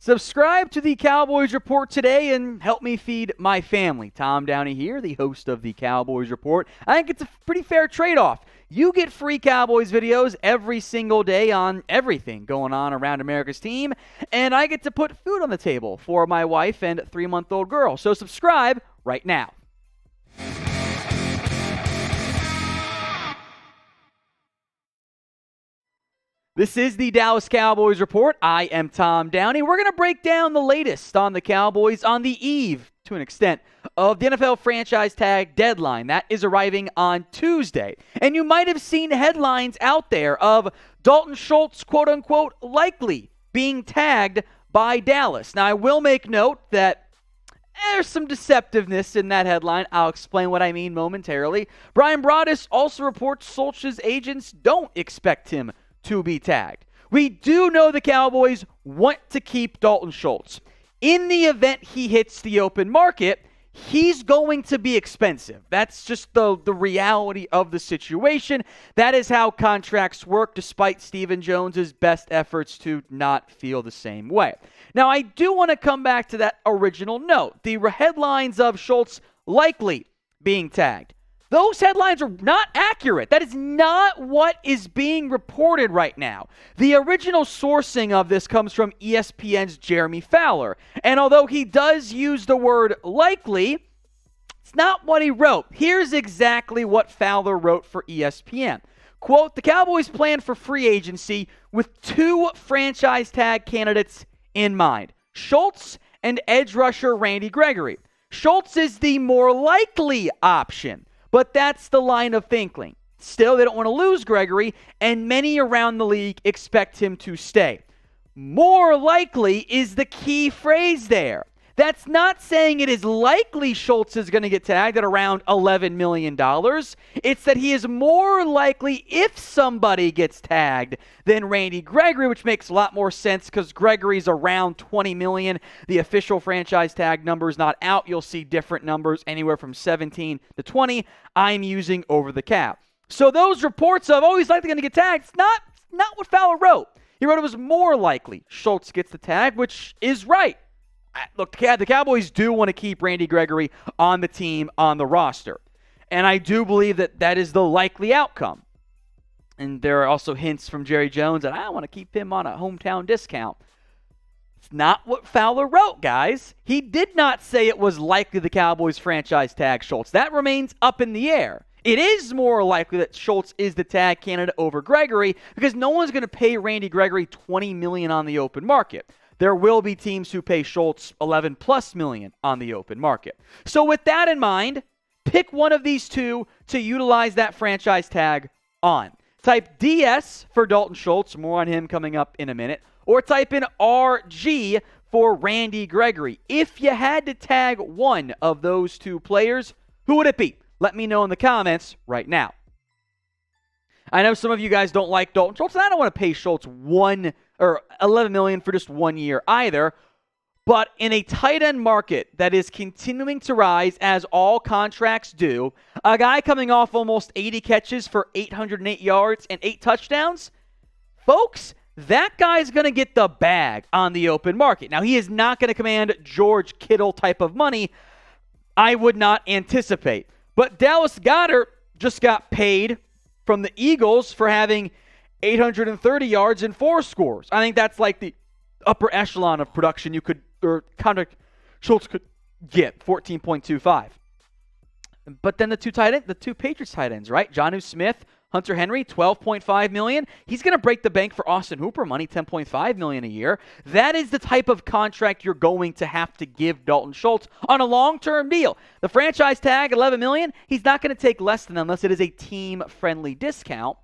Subscribe to the Cowboys Report today and help me feed my family. Tom Downey here, the host of the Cowboys Report. I think it's a pretty fair trade-off. You get free Cowboys videos every single day on everything going on around America's team, and I get to put food on the table for my wife and 3-month-old girl. So subscribe right now. This is the Dallas Cowboys Report. I am Tom Downey. We're going to break down the latest on the Cowboys on the eve, to an extent, of the NFL franchise tag deadline. That is arriving on Tuesday. And you might have seen headlines out there of Dalton Schultz, quote-unquote, likely being tagged by Dallas. Now, I will make note that there's some deceptiveness in that headline. I'll explain what I mean momentarily. Brian Broaddus also reports Schultz's agents don't expect him to be tagged. We do know the Cowboys want to keep Dalton Schultz. In the event he hits the open market, he's going to be expensive. That's just the reality of the situation. That is how contracts work, despite Stephen Jones's best efforts to not feel the same way. Now, I do want to come back to that original note. The headlines of Schultz likely being tagged. Those headlines are not accurate. That is not what is being reported right now. The original sourcing of this comes from ESPN's Jeremy Fowler. And although he does use the word likely, it's not what he wrote. Here's exactly what Fowler wrote for ESPN. Quote, the Cowboys plan for free agency with 2 franchise tag candidates in mind, Schultz and edge rusher Randy Gregory. Schultz is the more likely option. But that's the line of thinking. Still, they don't want to lose Gregory, and many around the league expect him to stay. More likely is the key phrase there. That's not saying it is likely Schultz is going to get tagged at around $11 million. It's that he is more likely if somebody gets tagged than Randy Gregory, which makes a lot more sense because Gregory's around $20 million. The official franchise tag number is not out. You'll see different numbers anywhere from 17 to 20. I'm using over the cap. So those reports of, he's likely going to get tagged, it's not what Fowler wrote. He wrote it was more likely Schultz gets the tag, which is right. Look, the Cowboys do want to keep Randy Gregory on the team, on the roster. And I do believe that that is the likely outcome. And there are also hints from Jerry Jones that I want to keep him on a hometown discount. It's not what Fowler wrote, guys. He did not say it was likely the Cowboys franchise tag Schultz. That remains up in the air. It is more likely that Schultz is the tag candidate over Gregory because no one's going to pay Randy Gregory $20 million on the open market. There will be teams who pay Schultz $11+ million on the open market. So with that in mind, pick one of these two to utilize that franchise tag on. Type DS for Dalton Schultz, more on him coming up in a minute, or type in RG for Randy Gregory. If you had to tag one of those 2 players, who would it be? Let me know in the comments right now. I know some of you guys don't like Dalton Schultz, and I don't want to pay Schultz $11 million for just 1 year either. But in a tight end market that is continuing to rise, as all contracts do, a guy coming off almost 80 catches for 808 yards and 8 touchdowns, folks, that guy's going to get the bag on the open market. Now, he is not going to command George Kittle type of money, I would not anticipate. But Dallas Goedert just got paid from the Eagles for having 830 yards and 4 scores. I think that's like the upper echelon of production you could, or contract Schultz could get, 14.25. But then the 2 Patriots tight ends, right? Jonnu Smith, Hunter Henry, $12.5 million. He's going to break the bank for Austin Hooper money, $10.5 million a year. That is the type of contract you're going to have to give Dalton Schultz on a long-term deal. The franchise tag, $11 million, he's not going to take less than that unless it is a team-friendly discount,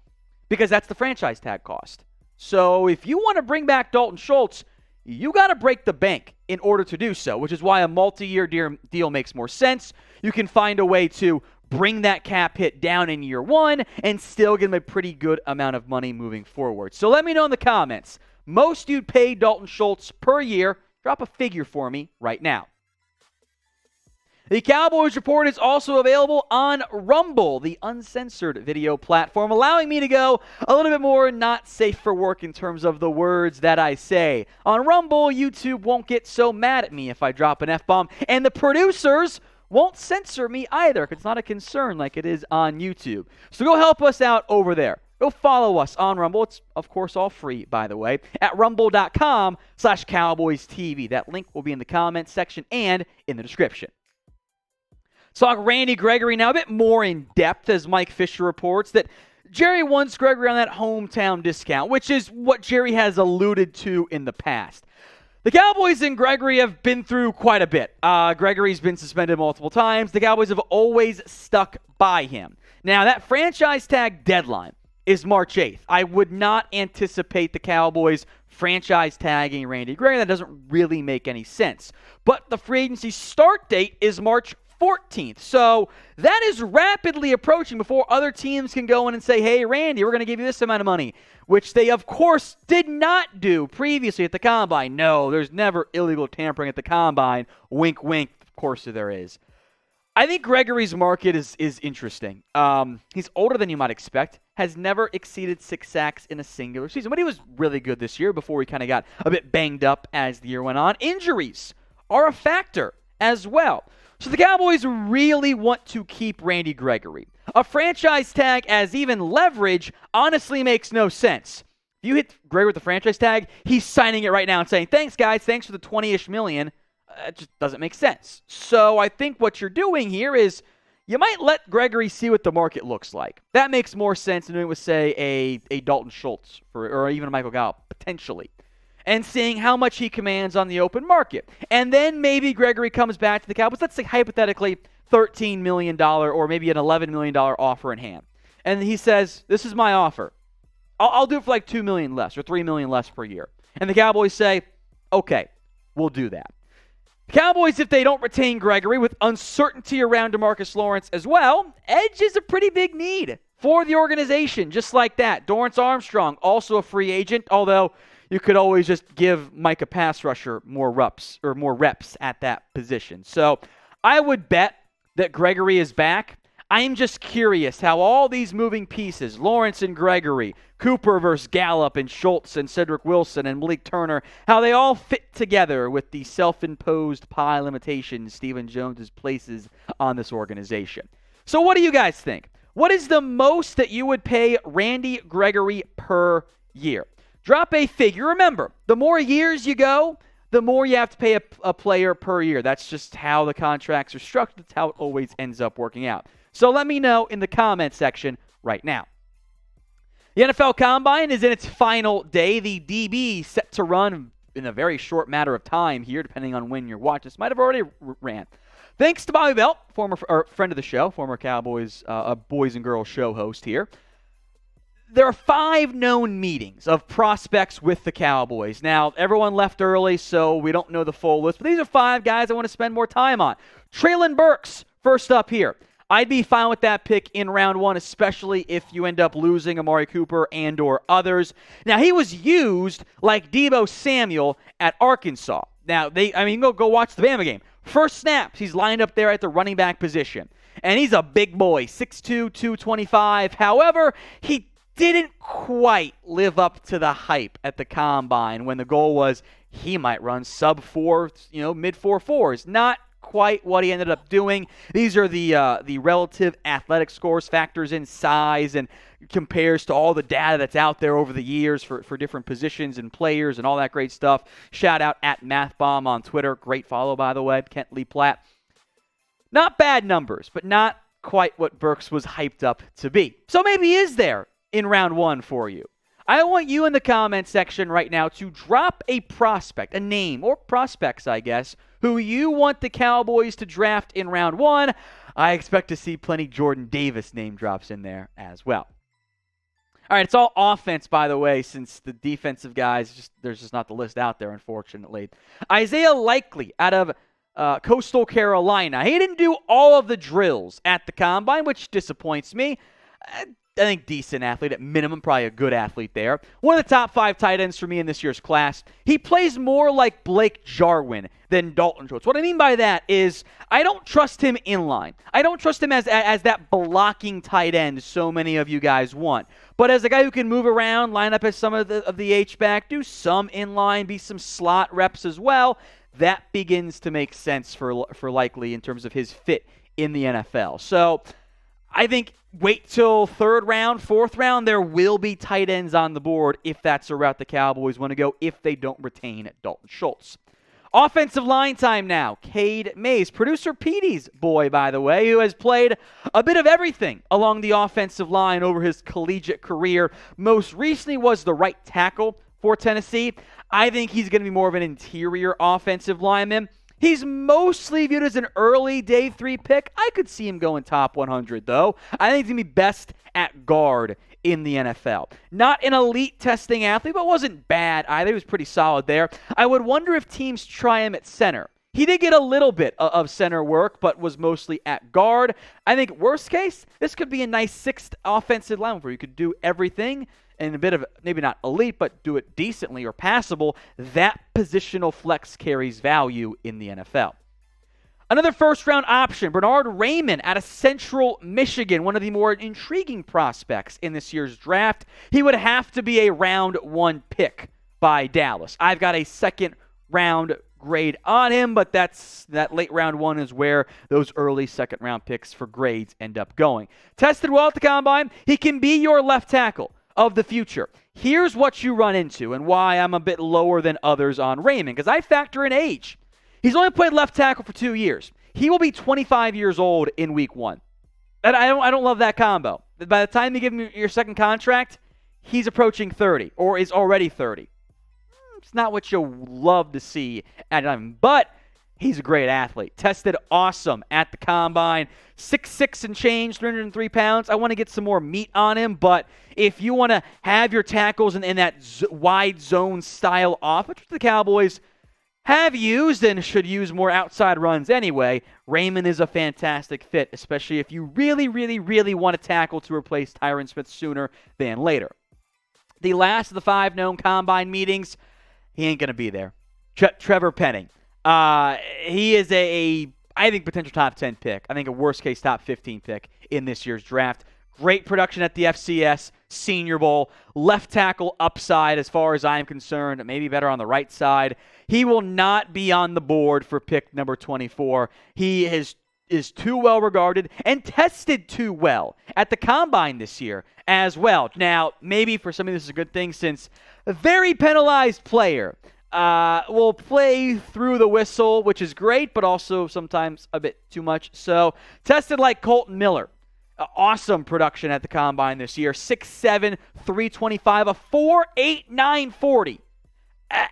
because that's the franchise tag cost. So if you want to bring back Dalton Schultz, you got to break the bank in order to do so, which is why a multi-year deal makes more sense. You can find a way to bring that cap hit down in year 1 and still give him a pretty good amount of money moving forward. So let me know in the comments, most you'd pay Dalton Schultz per year. Drop a figure for me right now. The Cowboys Report is also available on Rumble, the uncensored video platform, allowing me to go a little bit more not safe for work in terms of the words that I say. On Rumble, YouTube won't get so mad at me if I drop an F-bomb, and the producers won't censor me either, because it's not a concern like it is on YouTube. So go help us out over there. Go follow us on Rumble. It's, of course, all free, by the way, at rumble.com/CowboysTV. That link will be in the comments section and in the description. Talk Randy Gregory now a bit more in depth as Mike Fisher reports that Jerry wants Gregory on that hometown discount, which is what Jerry has alluded to in the past. The Cowboys and Gregory have been through quite a bit. Gregory's been suspended multiple times. The Cowboys have always stuck by him. Now, that franchise tag deadline is March 8th. I would not anticipate the Cowboys franchise tagging Randy Gregory. That doesn't really make any sense. But the free agency start date is March 14th. So that is rapidly approaching before other teams can go in and say, hey, Randy, we're going to give you this amount of money, which they, of course, did not do previously at the Combine. No, there's never illegal tampering at the Combine. Wink, wink. Of course there is. I think Gregory's market is interesting. He's older than you might expect, has never exceeded 6 sacks in a singular season, but he was really good this year before he kind of got a bit banged up as the year went on. Injuries are a factor as well. So the Cowboys really want to keep Randy Gregory. A franchise tag as even leverage honestly makes no sense. If you hit Gregory with the franchise tag, he's signing it right now and saying, thanks, guys, thanks for the 20-ish million. It just doesn't make sense. So I think what you're doing here is you might let Gregory see what the market looks like. That makes more sense than doing it with, say, a Dalton Schultz or even a Michael Gallup, potentially, and seeing how much he commands on the open market. And then maybe Gregory comes back to the Cowboys. Let's say hypothetically $13 million or maybe an $11 million offer in hand. And he says, this is my offer. I'll do it for like $2 million less or $3 million less per year. And the Cowboys say, okay, we'll do that. The Cowboys, if they don't retain Gregory with uncertainty around DeMarcus Lawrence as well, edge is a pretty big need for the organization, just like that. Dorrance Armstrong, also a free agent, although you could always just give Mike a pass rusher more reps at that position. So I would bet that Gregory is back. I'm just curious how all these moving pieces, Lawrence and Gregory, Cooper versus Gallup and Schultz and Cedric Wilson and Malik Turner, how they all fit together with the self-imposed pie limitations Stephen Jones places on this organization. So what do you guys think? What is the most that you would pay Randy Gregory per year? Drop a figure. Remember, the more years you go, the more you have to pay a player per year. That's just how the contracts are structured. That's how it always ends up working out. So let me know in the comments section right now. The NFL Combine is in its final day. The DB set to run in a very short matter of time here, depending on when you're watching. This might have already ran. Thanks to Bobby Belt, former friend of the show, former Cowboys Boys and Girls show host here. There are 5 known meetings of prospects with the Cowboys. Now, everyone left early, so we don't know the full list, but these are 5 guys I want to spend more time on. Treylon Burks, first up here. I'd be fine with that pick in round 1, especially if you end up losing Amari Cooper and or others. Now, he was used like Deebo Samuel at Arkansas. Now, go watch the Bama game. First snaps, he's lined up there at the running back position. And he's a big boy, 6'2", 225. However, he didn't quite live up to the hype at the Combine when the goal was he might run sub-4, mid-4.4s. Not quite what he ended up doing. These are the relative athletic scores, factors in size, and compares to all the data that's out there over the years for different positions and players and all that great stuff. Shout out at MathBomb on Twitter. Great follow, by the way, Kent Lee Platt. Not bad numbers, but not quite what Burks was hyped up to be. So maybe he is there in round 1 for you. I want you in the comment section right now to drop a prospect, a name, or prospects, I guess, who you want the Cowboys to draft in round 1. I expect to see plenty Jordan Davis name drops in there as well. All right, it's all offense, by the way, since the defensive guys, there's just not the list out there, unfortunately. Isaiah Likely out of Coastal Carolina. He didn't do all of the drills at the Combine, which disappoints me. I think decent athlete, at minimum, probably a good athlete there. One of the top 5 tight ends for me in this year's class. He plays more like Blake Jarwin than Dalton Schultz. What I mean by that is I don't trust him in line. I don't trust him as that blocking tight end so many of you guys want. But as a guy who can move around, line up as some of the H-back, do some in-line, be some slot reps as well, that begins to make sense for Likely in terms of his fit in the NFL. So I think wait till 3rd round, 4th round, there will be tight ends on the board if that's a route the Cowboys want to go, if they don't retain Dalton Schultz. Offensive line time now. Cade Mays, producer Petey's boy, by the way, who has played a bit of everything along the offensive line over his collegiate career. Most recently was the right tackle for Tennessee. I think he's going to be more of an interior offensive lineman. He's mostly viewed as an early day 3 pick. I could see him going top 100, though. I think he's going to be best at guard in the NFL. Not an elite testing athlete, but wasn't bad either. He was pretty solid there. I would wonder if teams try him at center. He did get a little bit of center work, but was mostly at guard. I think worst case, this could be a nice 6th offensive lineman where you could do everything and a bit of, maybe not elite, but do it decently or passable. That positional flex carries value in the NFL. Another 1st-round option, Bernhard Raimann out of Central Michigan, one of the more intriguing prospects in this year's draft. He would have to be a round 1 pick by Dallas. I've got a 2nd-round grade on him, but that late round 1 is where those early 2nd-round picks for grades end up going. Tested well at the Combine. He can be your left tackle of the future. Here's what you run into and why I'm a bit lower than others on Raimann, because I factor in age. He's only played left tackle for 2 years. He will be 25 years old in week 1. And I don't love that combo. By the time you give him your 2nd contract, he's approaching 30 or is already 30. It's not what you'll love to see at him, but he's a great athlete. Tested awesome at the Combine. 6'6" and change, 303 pounds. I want to get some more meat on him, but if you want to have your tackles in that wide zone style offense, which the Cowboys have used and should use more outside runs anyway, Raimann is a fantastic fit, especially if you really, really, really want to tackle to replace Tyron Smith sooner than later. The last of the 5 known Combine meetings, he ain't going to be there. Trevor Penning. He is I think, potential top 10 pick. I think a worst-case top 15 pick in this year's draft. Great production at the FCS, Senior Bowl, left tackle upside as far as I'm concerned, maybe better on the right side. He will not be on the board for pick number 24. He is too well regarded and tested too well at the Combine this year as well. Now, maybe for some of this is a good thing since a very penalized player will play through the whistle, which is great, but also sometimes a bit too much. So, tested like Colton Miller. Awesome production at the Combine this year. 6'7", 325, a 4.89 40.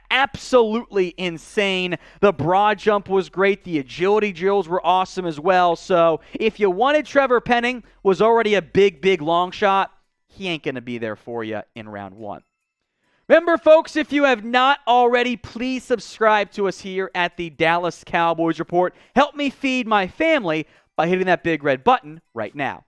Absolutely insane. The broad jump was great. The agility drills were awesome as well. So, if you wanted Trevor Penning, was already a big long shot, he ain't going to be there for you in round 1. Remember, folks, if you have not already, please subscribe to us here at the Dallas Cowboys Report. Help me feed my family by hitting that big red button right now.